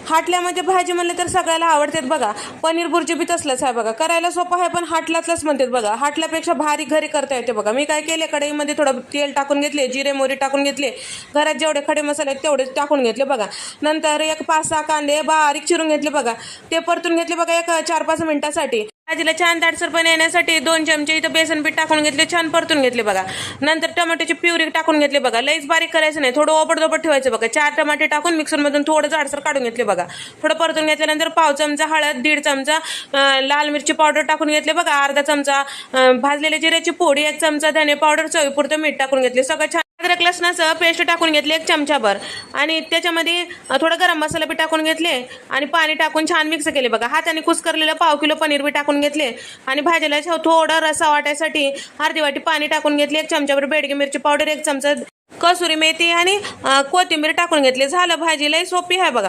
हाटल्यामध्ये भाजी म्हणले तर सगळ्याला आवडतात बघा. पनीर बुर्जी बी तसलंच आहे बघा. करायला सोपं आहे पण हाटल्यातलंच म्हणतात बघा. हाटल्यापेक्षा भारी घरी करता येते बघा. मी काय केले, कढईमध्ये थोडं तेल टाकून घेतले, जिरे मोहरी टाकून घेतले, घरात जेवढे खडे मसाले आहेत तेवढे टाकून घेतले बघा. नंतर एक 5-6 कांदे बारीक चिरून घेतले बघा. ते परतून घेतले बघा एक 4-5 मिनिटासाठी. भाजीला छान दाटसरपणे येण्यासाठी 2 चमचे इथं बेसन पीठ टाकून घेतले, छान परतून घेतले बघा. नंतर टमाट्याची प्युरी टाकून घेतली बघा. लईच बारीक करायचं नाही, थोडं ओबडधोबड ठेवायचं बघा. 4 टमाटे टाकून मिक्सरमधून थोडं जाडसर काढून घेतले बघा. थोडं परतून घेतल्यानंतर पाव चमचा हळद, 1.5 चमचा लाल मिरची पावडर टाकून घेतले बघा. अर्धा चमचा भाजलेल्या जिऱ्याची पूड, 1 चमचा धने पावडर, चवीपुरतं मीठ टाकून घेतले. सगळं छान अद्रक लसणाचं पेस्ट टाकून घेतले 1 चमचाभर आणि त्याच्यामध्ये थोडं गरम मसाला बी टाकून घेतले आणि पाणी टाकून छान मिक्स केले बघा. हाताने कुस्करलेलं पाव किलो पनीर बी टाकून घेतले आणि भाजीला थोडं रसा वाटायसाठी अर्धी वाटी पाणी टाकून घेतले. 1 चमचाभर बेडगी मिरची पावडर, 1 चमचा कसुरी मेथी आणि कोथिंबीर टाकून घेतली. झालं, भाजी लई सोपी आहे बघा.